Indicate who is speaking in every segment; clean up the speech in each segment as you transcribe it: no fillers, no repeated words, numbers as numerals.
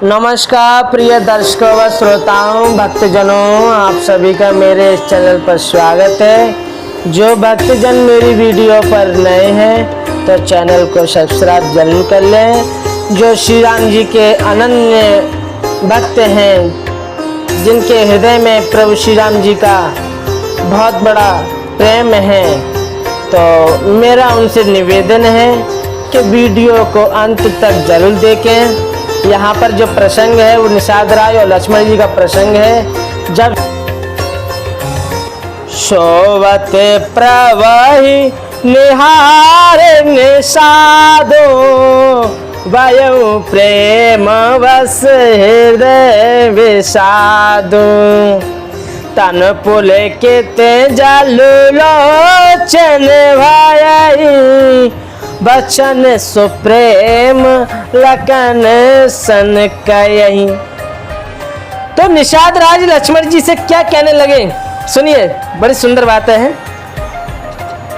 Speaker 1: नमस्कार प्रिय दर्शकों व श्रोताओं, भक्तजनों, आप सभी का मेरे इस चैनल पर स्वागत है। जो भक्तजन मेरी वीडियो पर नए हैं तो चैनल को सब्सक्राइब जरूर कर लें। जो श्री राम जी के अनन्य भक्त हैं, जिनके हृदय में प्रभु श्री राम जी का बहुत बड़ा प्रेम है, तो मेरा उनसे निवेदन है कि वीडियो को अंत तक जरूर देखें। यहाँ पर जो प्रसंग है वो निषाद राय और लक्ष्मण जी का प्रसंग है। जब सोवत प्रवाही निहार निषादो वायु प्रेम वस हृदय विषादो तन पुलकित जलु लोचन भाई बचन सुप्रेम लखन सन कयहि। तो निषाद राज लक्ष्मण जी से क्या कहने लगे, सुनिए, बड़ी सुंदर बात है।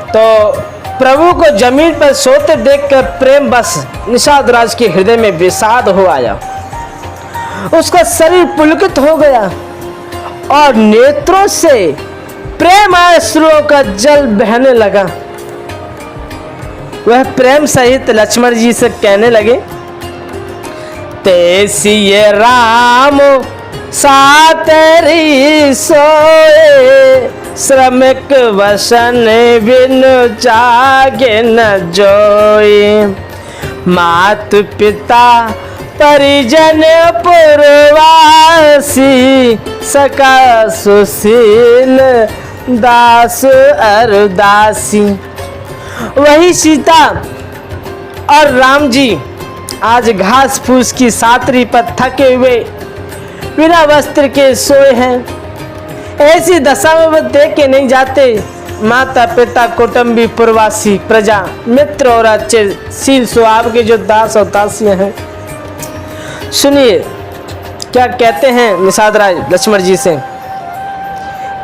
Speaker 1: तो प्रभु को जमीन पर सोते देखकर प्रेम बस निषाद राज के हृदय में विषाद हो आया। उसका शरीर पुलकित हो गया और नेत्रों से प्रेम अश्रुओं का जल बहने लगा। वह प्रेम सहित लक्ष्मण जी से कहने लगे, तेसिये राम सातरी सोए श्रमिक वसन बिनु जागे न जोई मात पिता परिजन पुरवासी सका सुशील दास अरदासी। वही सीता और राम जी आज घास फूस की सातरी पर थके हुए बिना वस्त्र के सोए हैं। ऐसी दशा में वो देख के नहीं जाते। माता पिता कुटुंबी प्रवासी प्रजा मित्र और अच्छे शील स्वभाव के जो दास और दासियां हैं। सुनिए क्या कहते हैं निषाद राय लक्ष्मण जी से,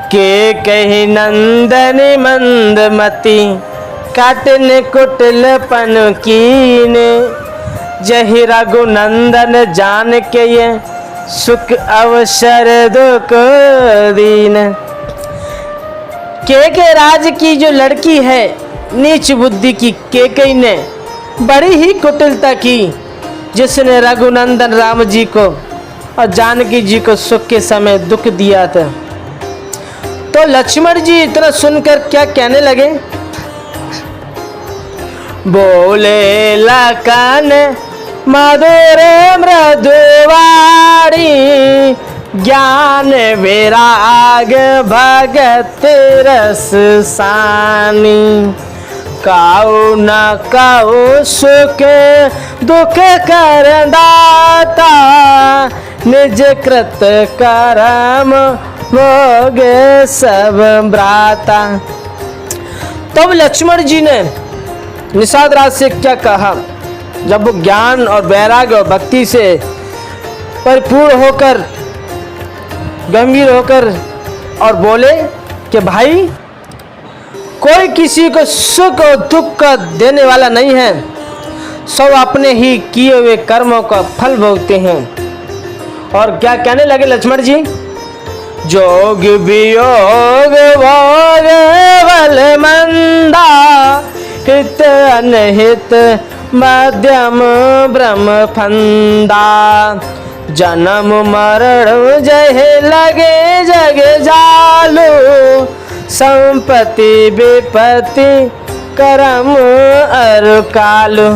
Speaker 1: के कही नंदन मंदमती काटन कुटिलपन कीने जहि रघुनंदन जान के ये सुख अवसर दुख दीन। के राज की जो लड़की है नीच बुद्धि की केकई ने बड़ी ही कुटिलता की, जिसने रघुनंदन राम जी को और जानकी जी को सुख के समय दुख दिया था। तो लक्ष्मण जी इतना सुनकर क्या कहने लगे, बोले लखन मधुर मृदुवाणी ज्ञान विराग भगत रस सानी काऊ न काऊ सुख दुख कर दाता निज कृत करम भोग सब भ्राता। तब लक्ष्मण जी ने निषाद राज से क्या कहा, जब वो ज्ञान और वैराग्य और भक्ति से परिपूर्ण होकर गंभीर होकर और बोले कि भाई कोई किसी को सुख और दुख का देने वाला नहीं है, सब अपने ही किए हुए कर्मों का फल भोगते हैं। और क्या कहने लगे लक्ष्मण जी, जोग वियोग भोग बल मंदा हित अनहित मध्यम ब्रह्म फंदा जन्म मरण जह लगे जग जालू संपत्ति विपत्ति करम अर कालू।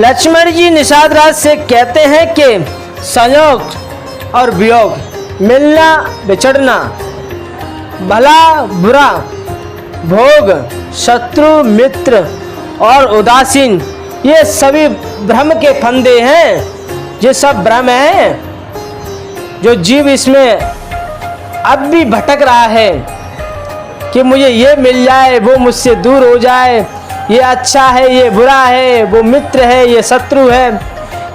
Speaker 1: लक्ष्मण जी निषाद राज से कहते हैं कि संयोग और वियोग, मिलना बिछड़ना, भला बुरा, भोग, शत्रु मित्र और उदासीन, ये सभी भ्रम के फंदे हैं। ये सब भ्रम है जो जीव इसमें अब भी भटक रहा है कि मुझे ये मिल जाए, वो मुझसे दूर हो जाए, ये अच्छा है, ये बुरा है, वो मित्र है, ये शत्रु है।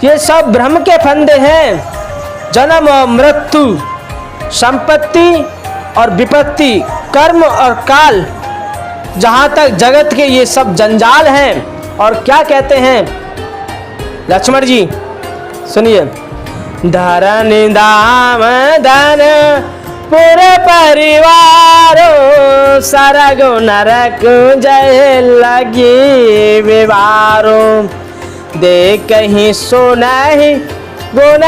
Speaker 1: ये सब भ्रम के फंदे हैं। जन्म और मृत्यु, संपत्ति और विपत्ति, कर्म और काल, जहाँ तक जगत के ये सब जंजाल हैं। और क्या कहते हैं लक्ष्मण जी, सुनिए, धरन दाम धन पुर परिवारो, सरग नरक जय लगी विवारो, देख ही सुनहि गुण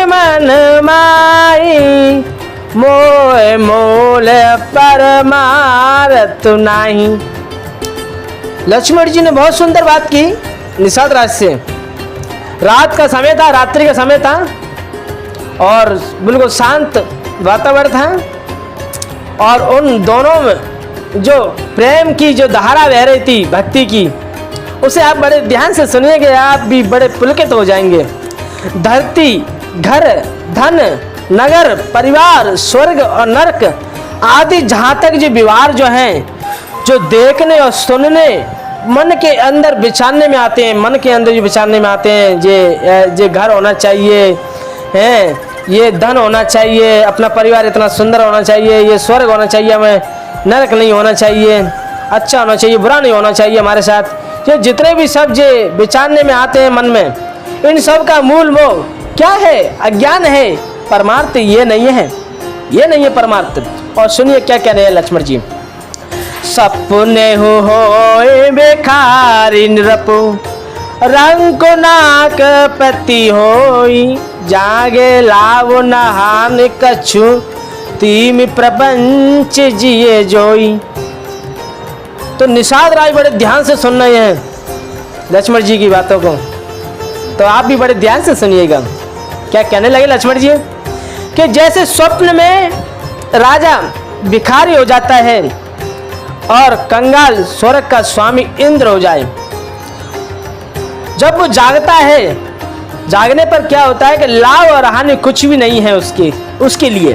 Speaker 1: मन माई, मोह मोल परमारत नाही। लक्ष्मण जी ने बहुत सुंदर बात की निषाद राज से। रात का समय था, रात्रि का समय था और बिल्कुल शांत वातावरण था और उन दोनों में जो प्रेम की जो धारा बह रही थी भक्ति की, उसे आप बड़े ध्यान से सुनिएगा, आप भी बड़े पुलकित हो जाएंगे। धरती, घर, धन, नगर, परिवार, स्वर्ग और नरक आदि जहाँ तक जो विवार जो हैं, जो देखने और सुनने मन के अंदर विचारने में आते हैं, मन के अंदर जो विचारने में आते हैं, ये घर होना चाहिए हैं, ये धन होना चाहिए, अपना परिवार इतना सुंदर होना चाहिए, ये स्वर्ग होना चाहिए, हमें नरक नहीं होना चाहिए, अच्छा होना चाहिए, बुरा नहीं होना चाहिए हमारे साथ। ये जितने भी सब जो विचारने में आते हैं मन में, इन सब का मूल मोह क्या है? अज्ञान है। परमार्थ ये नहीं है, ये नहीं है परमार्थ। और सुनिए क्या कह रहे हैं लक्ष्मण जी। सपने हो बेखारी नृपु, रंग नाक पति होई, जागे लाव नहान कछु, तीम प्रपंच जिए जोई। तो निषाद राय बड़े ध्यान से सुन रहे हैं लक्ष्मण जी की बातों को, तो आप भी बड़े ध्यान से सुनिएगा। क्या कहने लगे लक्ष्मण जी कि जैसे स्वप्न में राजा भिखारी हो जाता है और कंगाल स्वर्ग का स्वामी इंद्र हो जाए, जब वो जागता है, जागने पर क्या होता है कि लाभ और हानि कुछ भी नहीं है उसके लिए।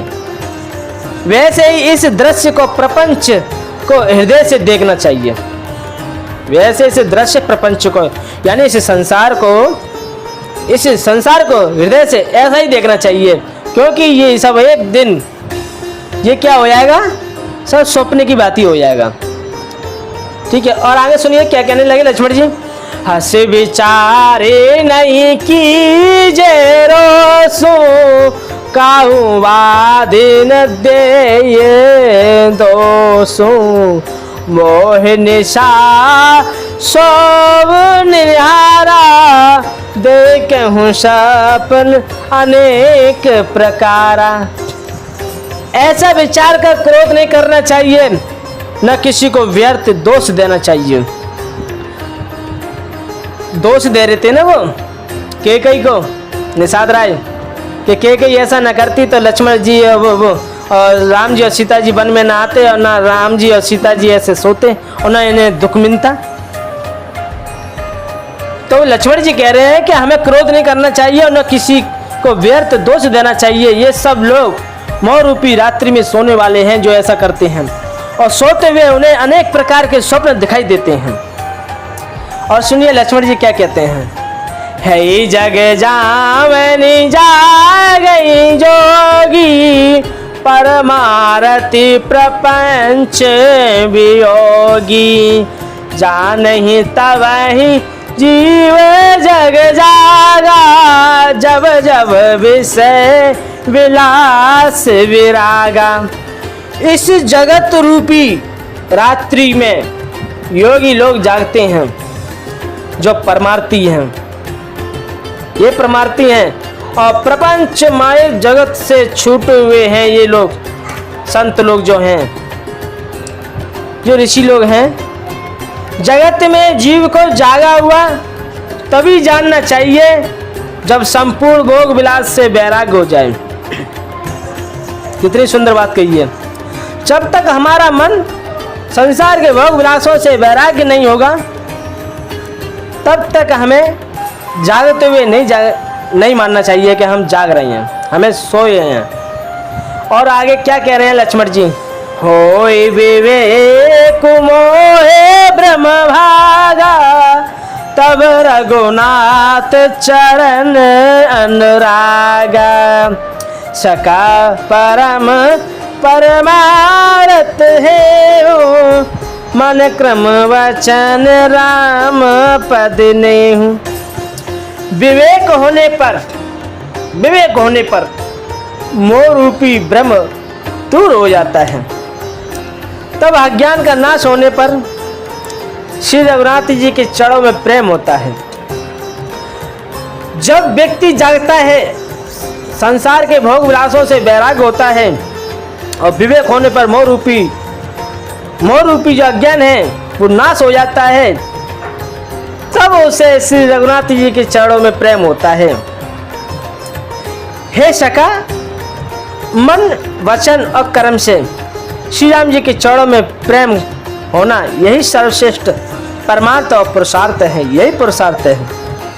Speaker 1: वैसे ही इस दृश्य को, प्रपंच को हृदय से देखना चाहिए। वैसे इस दृश्य प्रपंच को, यानी इस संसार को हृदय से ऐसा ही देखना चाहिए, क्योंकि ये सब एक दिन ये क्या हो जाएगा, सब स्वप्न की बात ही हो जाएगा। ठीक है, और आगे सुनिए क्या कहने लगे लक्ष्मण जी। हस विचारे नहीं कीजे रोसो, काहू बाधिन दे ये दोसो, मोह निशा सोव निहारा, देखूं सपन अनेक प्रकारा। ऐसा विचार कर क्रोध नहीं करना चाहिए, न किसी को व्यर्थ दोष देना चाहिए। दोष दे रहे थे ना वो कैकेयी को, निषाद राय कि कैकेयी ऐसा न करती तो लक्ष्मण जी वो और राम जी और सीता जी वन में ना आते, और ना राम जी और सीता जी ऐसे सोते और ना इन्हें दुख मिलता। तो लक्ष्मण जी कह रहे हैं कि हमें क्रोध नहीं करना चाहिए और न किसी को व्यर्थ दोष देना चाहिए। ये सब लोग मोह रूपी रात्रि में सोने वाले हैं जो ऐसा करते हैं, और सोते हुए उन्हें अनेक प्रकार के स्वप्न दिखाई देते हैं। और सुनिए लक्ष्मण जी क्या कहते हैं। है जग जावनी जागई जोगी, परमारति प्रपंच वियोगी, जानहि तबहि जीव जग जागा, जब जब विषय विलास विरागा। इस जगत रूपी रात्रि में योगी लोग जागते हैं जो परमार्थी हैं, ये परमार्थी हैं और प्रपंच माय जगत से छूटे हुए हैं। ये लोग संत लोग जो हैं, जो ऋषि लोग हैं, जगत में जीव को जागा हुआ तभी जानना चाहिए जब संपूर्ण भोग विलास से वैराग्य हो जाए। कितनी सुंदर बात कही है। जब तक हमारा मन संसार के भोग विलासों से वैराग्य नहीं होगा, तब तक हमें जागते हुए नहीं मानना चाहिए कि हम जाग रहे हैं, हमें सोए हैं। और आगे क्या कह रहे हैं लक्ष्मण जी। होय विवेक मोहे ब्रह्म भागा, तब रघुनाथ चरण अनुरागा, सका परम परमारथ है हो, मन क्रम वचन राम पद ने हूँ। विवेक होने पर विवेक होने पर मोह रूपी ब्रह्म दूर हो जाता है। तब अज्ञान का नाश होने पर श्री रघुनाथ जी के चरणों में प्रेम होता है। जब व्यक्ति जागता है, संसार के भोग विलासों से वैराग्य होता है और विवेक होने पर मोह रूपी जो अज्ञान है वो नाश हो जाता है, तब उसे श्री रघुनाथ जी के चरणों में प्रेम होता है। हे सखा, मन वचन और कर्म से श्री राम जी के चरणों में प्रेम होना यही सर्वश्रेष्ठ परमार्थ और पुरुषार्थ है, यही पुरुषार्थ है।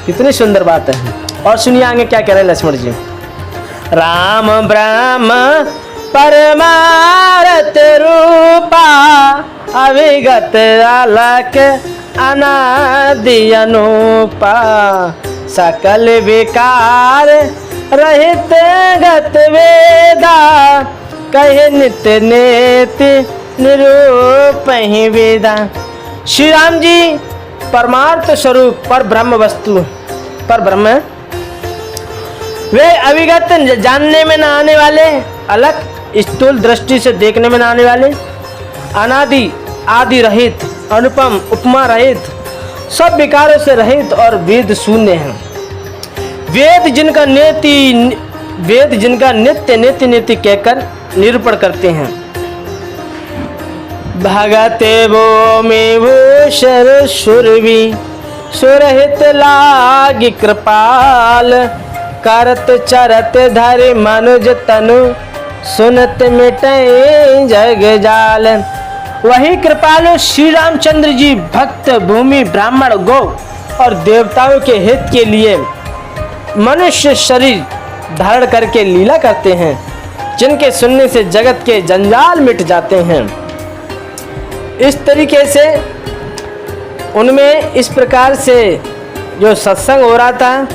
Speaker 1: कितनी सुंदर बात है। और सुनिए आगे क्या कह रहे हैं लक्ष्मण जी। राम ब्रह्म परमार्थ रूपा अविगत अलख अनादि अनूपा सकल विकार रहित गत वेदा कहे नित्य नेति निरूप ही वेदा। श्री राम जी परमार्थ स्वरूप पर ब्रह्म वस्तु पर ब्रह्म, वे अविगत जानने में न आने वाले, अलग स्थूल दृष्टि से देखने में न आने वाले, अनादि आदि रहित, अनुपम उपमा रहित, सब विकारों से रहित और वेद शून्य हैं। वेद जिनका नित्य नित्य नित्य कहकर निरूपण करते हैं। भगते वो में भूषर सुरवी सुरहित लागी कृपाल करत चरत धरि मनुज तनु सुनत मिटै जग जाल। वही कृपालु श्री रामचंद्र जी भक्त भूमि ब्राह्मण गौ और देवताओं के हित के लिए मनुष्य शरीर धारण करके लीला करते हैं, जिनके सुनने से जगत के जंजाल मिट जाते हैं। इस तरीके से उनमें इस प्रकार से जो सत्संग हो रहा था,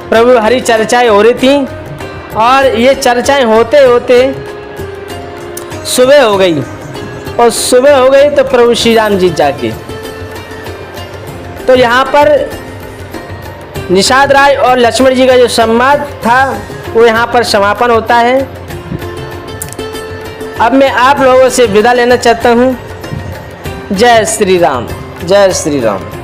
Speaker 1: प्रभु हरि चर्चाएं हो रही थी, और ये चर्चाएं होते होते सुबह हो गई, और सुबह हो गई तो प्रभु श्री राम जी जाके, तो यहाँ पर निषाद राय और लक्ष्मण जी का जो संवाद था वो यहाँ पर समापन होता है। अब मैं आप लोगों से विदा लेना चाहता हूँ। जय श्री राम, जय श्री राम।